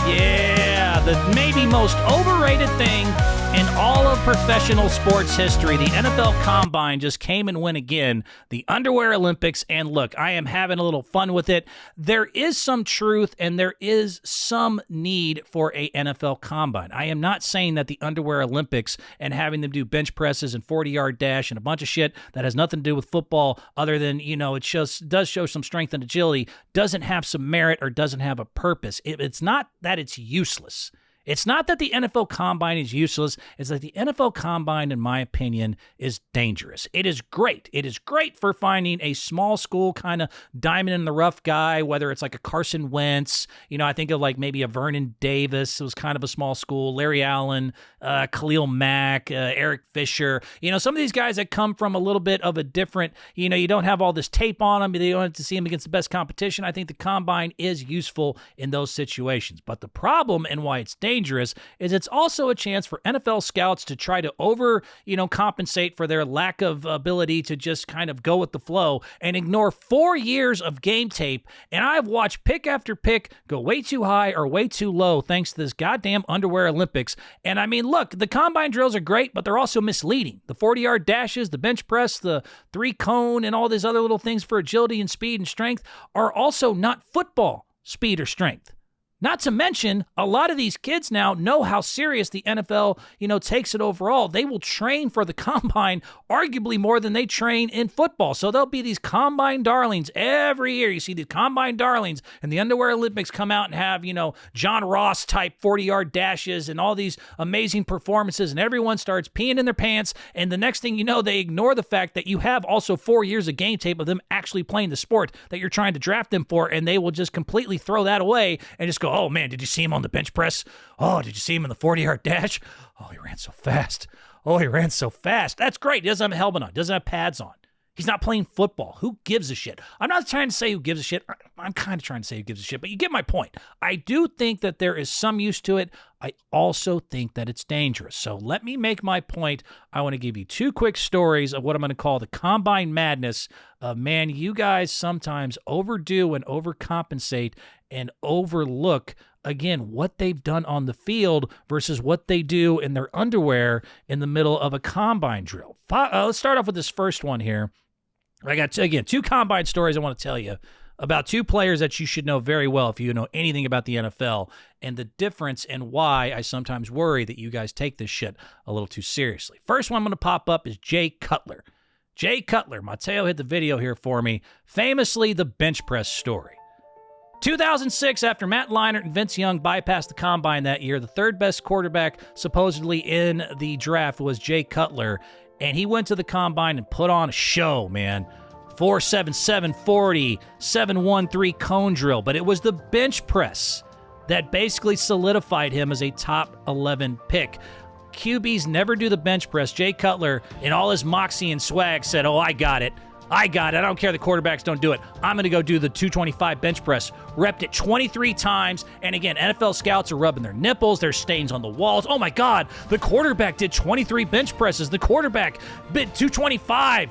Yeah, the maybe most overrated thing in all of professional sports history. The NFL Combine just came and went again. The Underwear Olympics. And look, I am having a little fun with it. There is some truth and there is some need for a NFL Combine. I am not saying that the Underwear Olympics and having them do bench presses and 40-yard dash and a bunch of shit that has nothing to do with football other than, you know, it does show some strength and agility, doesn't have some merit or doesn't have a purpose. It's not that it's useless. It's not that the NFL Combine is useless. It's that the NFL Combine, in my opinion, is dangerous. It is great. It is great for finding a small school kind of diamond in the rough guy, whether it's like a Carson Wentz. You know, I think of like maybe a Vernon Davis. It was kind of a small school. Larry Allen, Khalil Mack, Eric Fisher. You know, some of these guys that come from a little bit of a different, you know, you don't have all this tape on them. You don't have to see them against the best competition. I think the Combine is useful in those situations. But the problem and why it's dangerous is it's also a chance for NFL scouts to try to compensate for their lack of ability to just kind of go with the flow and ignore 4 years of game tape. And I've watched pick after pick go way too high or way too low thanks to this goddamn Underwear Olympics. And I mean, look, the combine drills are great, but they're also misleading. The 40-yard dashes, the bench press, the 3-cone, and all these other little things for agility and speed and strength are also not football speed or strength. Not to mention, a lot of these kids now know how serious the NFL, takes it overall. They will train for the combine arguably more than they train in football. So there'll be these combine darlings every year. You see the combine darlings and the Underwear Olympics come out and have, John Ross type 40-yard dashes and all these amazing performances, and everyone starts peeing in their pants. And the next thing you know, they ignore the fact that you have also 4 years of game tape of them actually playing the sport that you're trying to draft them for, and they will just completely throw that away and just go, oh man, did you see him on the bench press? Oh, did you see him in the 40-yard dash? Oh, he ran so fast. That's great. He doesn't have a helmet on. Doesn't have pads on. He's not playing football. Who gives a shit? I'm not trying to say who gives a shit. I'm kind of trying to say who gives a shit, but you get my point. I do think that there is some use to it. I also think that it's dangerous. So let me make my point. I want to give you 2 quick stories of what I'm going to call the combine madness. Man, you guys sometimes overdo and overcompensate and overlook, again, what they've done on the field versus what they do in their underwear in the middle of a combine drill. Let's start off with this first one here. I got, again, 2 combine stories I want to tell you about 2 players that you should know very well if you know anything about the NFL, and the difference and why I sometimes worry that you guys take this shit a little too seriously. First one I'm going to pop up is Jay Cutler. Jay Cutler, Mateo hit the video here for me, famously the bench press story. 2006, after Matt Leinart and Vince Young bypassed the combine that year, the third best quarterback supposedly in the draft was Jay Cutler. And he went to the combine and put on a show, man. 4.7, 740, 713 cone drill. But it was the bench press that basically solidified him as a top 11 pick. QBs never do the bench press. Jay Cutler, in all his moxie and swag, said, "Oh, I got it. I don't care the quarterbacks don't do it. I'm going to go do the 225 bench press." Repped it 23 times. And again, NFL scouts are rubbing their nipples. There's stains on the walls. Oh my God, the quarterback did 23 bench presses. The quarterback bit 225,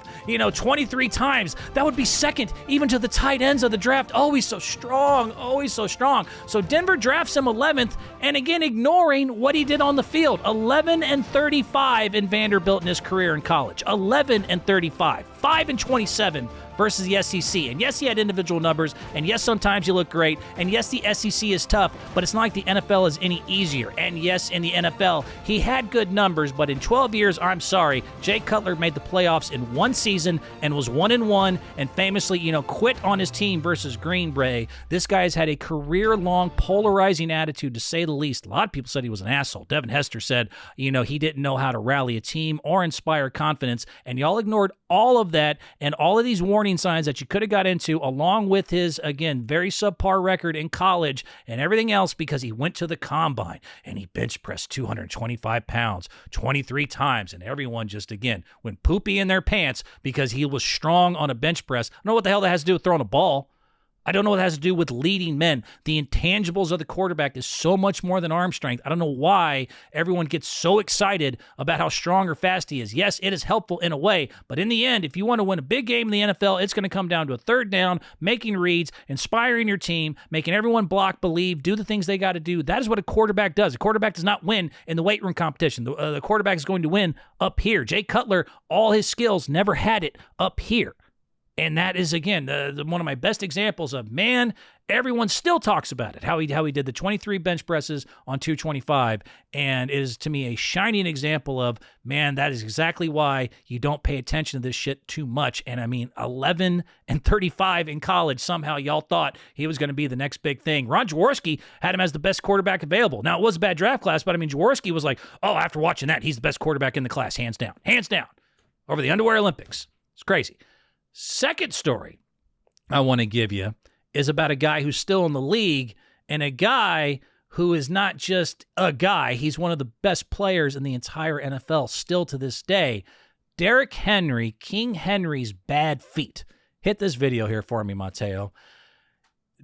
23 times. That would be second even to the tight ends of the draft. Always so strong, always so strong. So Denver drafts him 11th, and again, ignoring what he did on the field. 11-35 in Vanderbilt in his career in college. 11-35. 5-27 versus the SEC. And yes, he had individual numbers, and yes, sometimes you look great, and yes, the SEC is tough, but it's not like the NFL is any easier. And yes, in the NFL, he had good numbers, but in 12 years, I'm sorry, Jay Cutler made the playoffs in one season and was 1-1, and famously, quit on his team versus Green Bay. This guy has had a career-long polarizing attitude, to say the least. A lot of people said he was an asshole. Devin Hester said, he didn't know how to rally a team or inspire confidence, and y'all ignored all of that and all of these warning signs that you could have got into, along with his, again, very subpar record in college and everything else, because he went to the combine and he bench pressed 225 pounds 23 times, and everyone just, again, went poopy in their pants because he was strong on a bench press. I don't know what the hell that has to do with throwing a ball. I don't know what it has to do with leading men. The intangibles of the quarterback is so much more than arm strength. I don't know why everyone gets so excited about how strong or fast he is. Yes, it is helpful in a way, but in the end, if you want to win a big game in the NFL, it's going to come down to a third down, making reads, inspiring your team, making everyone block, believe, do the things they got to do. That is what a quarterback does. A quarterback does not win in the weight room competition. The quarterback is going to win up here. Jay Cutler, all his skills, never had it up here. And that is, again, one of my best examples of, man, everyone still talks about it, how he did the 23 bench presses on 225, and is, to me, a shining example of, man, that is exactly why you don't pay attention to this shit too much. And I mean, 11-35 in college, somehow y'all thought he was going to be the next big thing. Ron Jaworski had him as the best quarterback available. Now, it was a bad draft class, but I mean, Jaworski was like, oh, after watching that, he's the best quarterback in the class, hands down, over the Underwear Olympics. It's crazy. Second story I want to give you is about a guy who's still in the league, and a guy who is not just a guy. He's one of the best players in the entire NFL still to this day. Derrick Henry, King Henry's bad feet. Hit this video here for me, Mateo.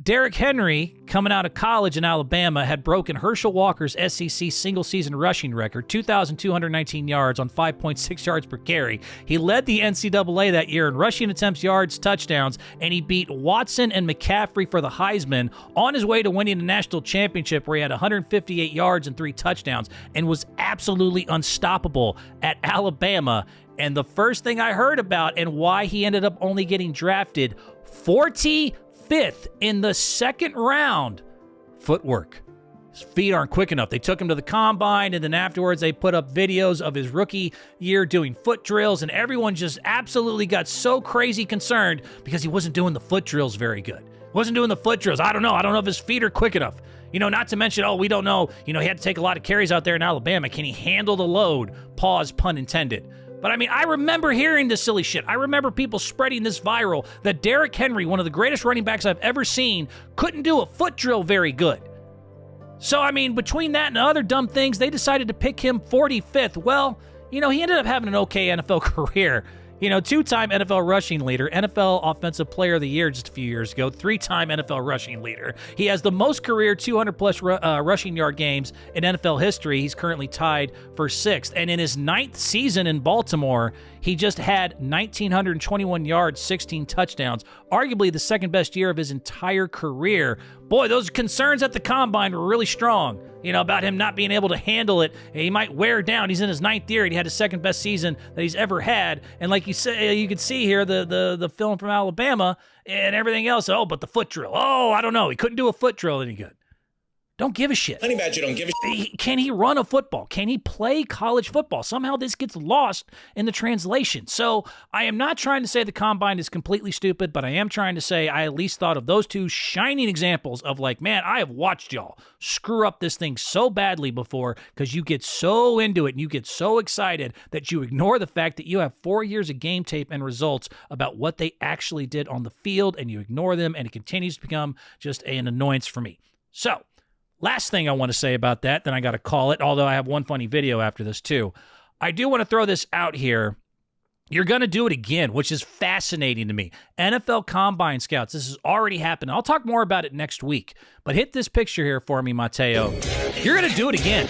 Derrick Henry, coming out of college in Alabama, had broken Herschel Walker's SEC single-season rushing record, 2,219 yards on 5.6 yards per carry. He led the NCAA that year in rushing attempts, yards, touchdowns, and he beat Watson and McCaffrey for the Heisman on his way to winning the national championship, where he had 158 yards and 3 touchdowns and was absolutely unstoppable at Alabama. And the first thing I heard about and why he ended up only getting drafted 45th in the second round, footwork. His feet aren't quick enough. They took him to the combine, and then afterwards they put up videos of his rookie year doing foot drills, and everyone just absolutely got so crazy concerned because he wasn't doing the foot drills very good. Wasn't doing the foot drills. I don't know if his feet are quick enough. Not to mention, we don't know, he had to take a lot of carries out there in Alabama. Can he handle the load? Pause, pun intended. But I mean, I remember hearing this silly shit. I remember people spreading this viral that Derrick Henry, one of the greatest running backs I've ever seen, couldn't do a foot drill very good. So, I mean, between that and other dumb things, they decided to pick him 45th. Well, he ended up having an okay NFL career. Two-time NFL rushing leader, NFL Offensive Player of the Year just a few years ago, 3-time NFL rushing leader. He has the most career 200-plus rushing yard games in NFL history. He's currently tied for 6th. And in his 9th season in Baltimore, he just had 1,921 yards, 16 touchdowns, arguably the second-best year of his entire career. Boy, those concerns at the Combine were really strong, about him not being able to handle it. He might wear down. He's in his 9th year, and he had his second-best season that he's ever had. And like you could see here, the film from Alabama and everything else. Oh, but the foot drill. Oh, I don't know. He couldn't do a foot drill any good. Don't give a shit.
Honey Badger don't give a shit.
Can he run a football? Can he play college football? Somehow this gets lost in the translation. So I am not trying to say the combine is completely stupid, but I am trying to say I at least thought of those two shining examples of like, man, I have watched y'all screw up this thing so badly before because you get so into it and you get so excited that you ignore the fact that you have 4 years of game tape and results about what they actually did on the field, and you ignore them, and it continues to become just an annoyance for me. So, last thing I want to say about that, then I got to call it, although I have one funny video after this too. I do want to throw this out here. You're going to do it again, which is fascinating to me. NFL Combine Scouts, this has already happened. I'll talk more about it next week, but hit this picture here for me, Mateo. You're going to do it again.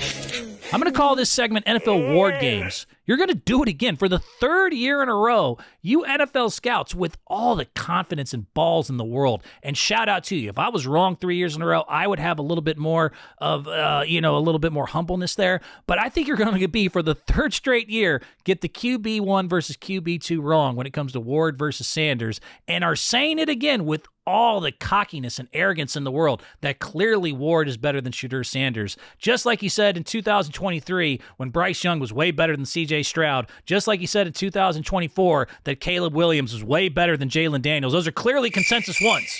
I'm going to call this segment NFL Ward Games. You're going to do it again for the third year in a row. You NFL scouts with all the confidence and balls in the world. And shout out to you. If I was wrong 3 years in a row, I would have a little bit more of, a little bit more humbleness there. But I think you're going to be, for the third straight year, get the QB1 versus QB2 wrong when it comes to Ward versus Sanders, and are saying it again with all the cockiness and arrogance in the world that clearly Ward is better than Shedeur Sanders. Just like he said in 2023 when Bryce Young was way better than C.J. Stroud. Just like he said in 2024 that Caleb Williams was way better than Jalen Daniels. Those are clearly consensus ones.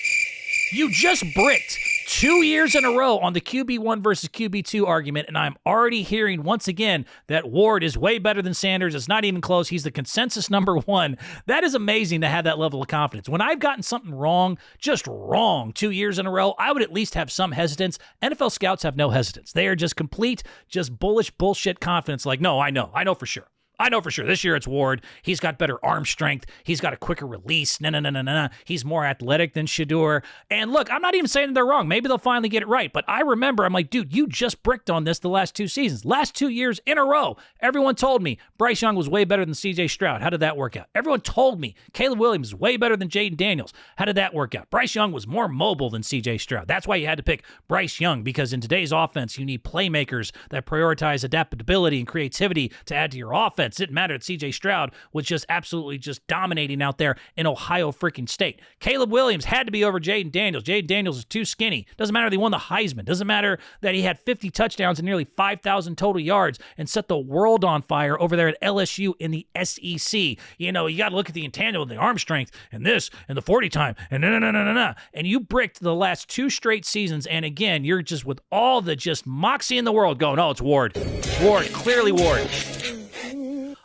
You just bricked 2 years in a row on the QB1 versus QB2 argument, and I'm already hearing once again that Ward is way better than Sanders. It's not even close. He's the consensus number one. That is amazing to have that level of confidence. When I've gotten something wrong, just wrong 2 years in a row, I would at least have some hesitance. NFL scouts have no hesitance. They are just complete, just bullish bullshit confidence. Like, no, I know for sure. I know for sure. This year it's Ward. He's got better arm strength. He's got a quicker release. No. He's more athletic than Shedeur. And look, I'm not even saying they're wrong. Maybe they'll finally get it right. But I remember, I'm like, dude, you just bricked on this the last 2 seasons. Last 2 years in a row, everyone told me Bryce Young was way better than C.J. Stroud. How did that work out? Everyone told me Caleb Williams is way better than Jaden Daniels. How did that work out? Bryce Young was more mobile than C.J. Stroud. That's why you had to pick Bryce Young, because in today's offense, you need playmakers that prioritize adaptability and creativity to add to your offense. It didn't matter that C.J. Stroud was just absolutely just dominating out there in Ohio freaking State. Caleb Williams had to be over Jaden Daniels. Jaden Daniels is too skinny. Doesn't matter that he won the Heisman. Doesn't matter that he had 50 touchdowns and nearly 5,000 total yards and set the world on fire over there at LSU in the SEC. You know, you got to look at the intangible, the arm strength, and this, and the 40 time, and no. And you bricked the last 2 straight seasons, and again, you're just with all the just moxie in the world going, oh, it's Ward. Ward, clearly Ward.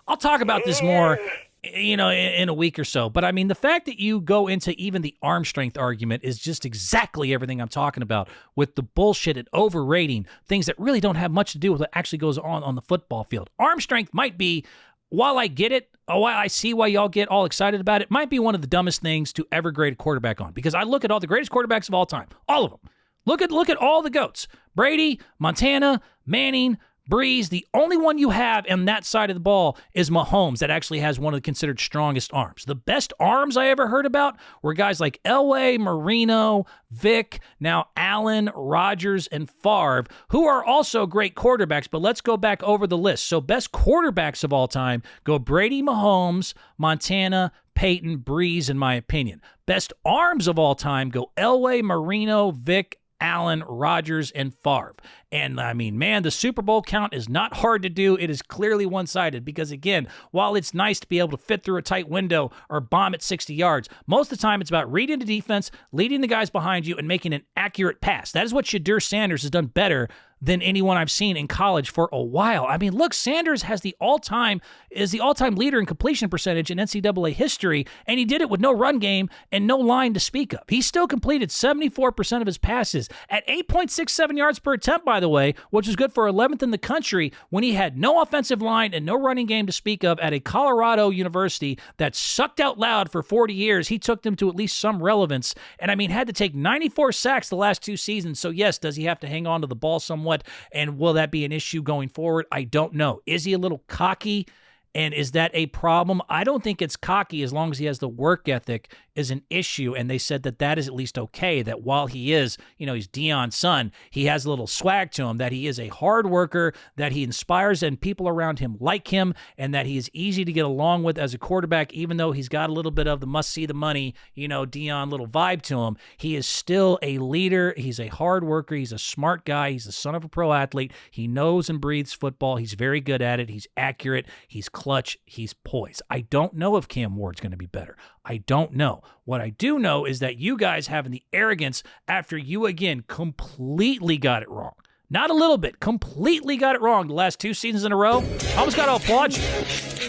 I'll talk about this more, in a week or so. But I mean, the fact that you go into even the arm strength argument is just exactly everything I'm talking about with the bullshit and overrating things that really don't have much to do with what actually goes on the football field. Arm strength might be, while I get it, while I see why y'all get all excited about it, might be one of the dumbest things to ever grade a quarterback on. Because I look at all the greatest quarterbacks of all time, all of them. Look at all the GOATs. Brady, Montana, Manning, Breeze. The only one you have on that side of the ball is Mahomes, that actually has one of the considered strongest arms. The best arms I ever heard about were guys like Elway, Marino, Vic, now Allen, Rodgers, and Favre, who are also great quarterbacks, but let's go back over the list. So best quarterbacks of all time go Brady, Mahomes, Montana, Peyton, Breeze, in my opinion. Best arms of all time go Elway, Marino, Vic, Allen, Rodgers, and Favre. And I mean, man, the Super Bowl count is not hard to do. It is clearly one-sided because, again, while it's nice to be able to fit through a tight window or bomb at 60 yards, most of the time it's about reading the defense, leading the guys behind you, and making an accurate pass. That is what Shedeur Sanders has done better than anyone I've seen in college for a while. I mean, look, Sanders is the all-time leader in completion percentage in NCAA history, and he did it with no run game and no line to speak of. He still completed 74% of his passes at 8.67 yards per attempt, by the way, which is good for 11th in the country when he had no offensive line and no running game to speak of at a Colorado university that sucked out loud for 40 years. He took them to at least some relevance, and I mean, had to take 94 sacks the last 2 seasons. So yes, does he have to hang on to the ball somewhat? And will that be an issue going forward? I don't know. Is he a little cocky And is that a problem? I don't think it's cocky as long as he has the work ethic is an issue. And they said that that is at least okay, that while he is, he's Deion's son, he has a little swag to him, that he is a hard worker, that he inspires and people around him like him, and that he is easy to get along with as a quarterback, even though he's got a little bit of the must see the money, Deion little vibe to him. He is still a leader. He's a hard worker. He's a smart guy. He's the son of a pro athlete. He knows and breathes football. He's very good at it. He's accurate. He's clutch. He's poised. I don't know if Cam Ward's going to be better. I don't know. What I do know is that you guys having the arrogance after you, again, completely got it wrong. Not a little bit. Completely got it wrong the last 2 seasons in a row. I almost got to applaud you.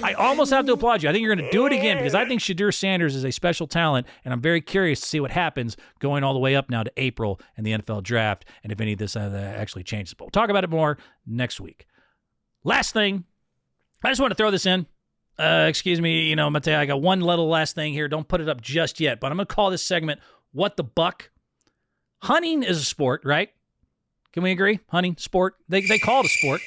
I almost have to applaud you. I think you're going to do it again because I think Shedeur Sanders is a special talent, and I'm very curious to see what happens going all the way up now to April and the NFL draft and if any of this actually changes. But we'll talk about it more next week. Last thing, I just want to throw this in. Excuse me, Mateo, I got one little last thing here. Don't put it up just yet, but I'm going to call this segment What the Buck? Hunting is a sport, right? Can we agree? Hunting, sport. They call it a sport.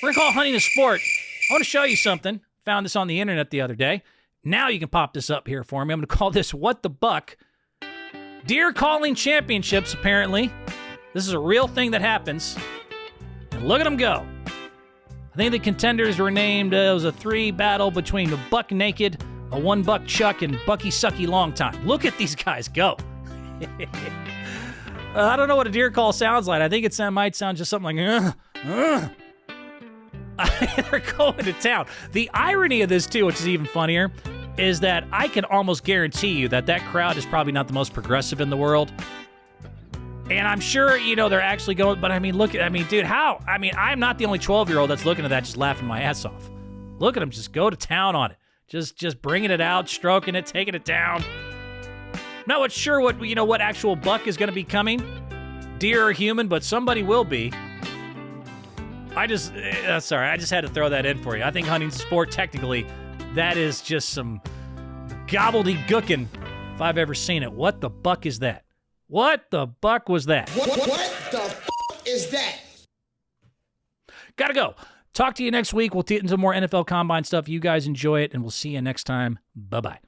We're going to call hunting a sport. I want to show you something. Found this on the internet the other day. Now you can pop this up here for me. I'm going to call this What the Buck? Deer calling championships, apparently. This is a real thing that happens. And look at them go. I think the contenders were named, it was a 3 battle between a Buck Naked, a 1 Buck Chuck, and Bucky Sucky Long Time. Look at these guys go. I don't know what a deer call sounds like. I think it might sound just something like, They're going to town. The irony of this, too, which is even funnier, is that I can almost guarantee you that crowd is probably not the most progressive in the world. And I'm sure, they're actually going, but dude, how? I'm not the only 12-year-old that's looking at that just laughing my ass off. Look at them just go to town on it. Just bringing it out, stroking it, taking it down. Not sure what actual buck is going to be coming, deer or human, but somebody will be. I just had to throw that in for you. I think hunting's a sport, technically. That is just some gobbledygooking if I've ever seen it. What the buck is that? What the buck was that?
What the is that?
Gotta go. Talk to you next week. We'll get into more NFL Combine stuff. You guys enjoy it, and we'll see you next time. Bye-bye.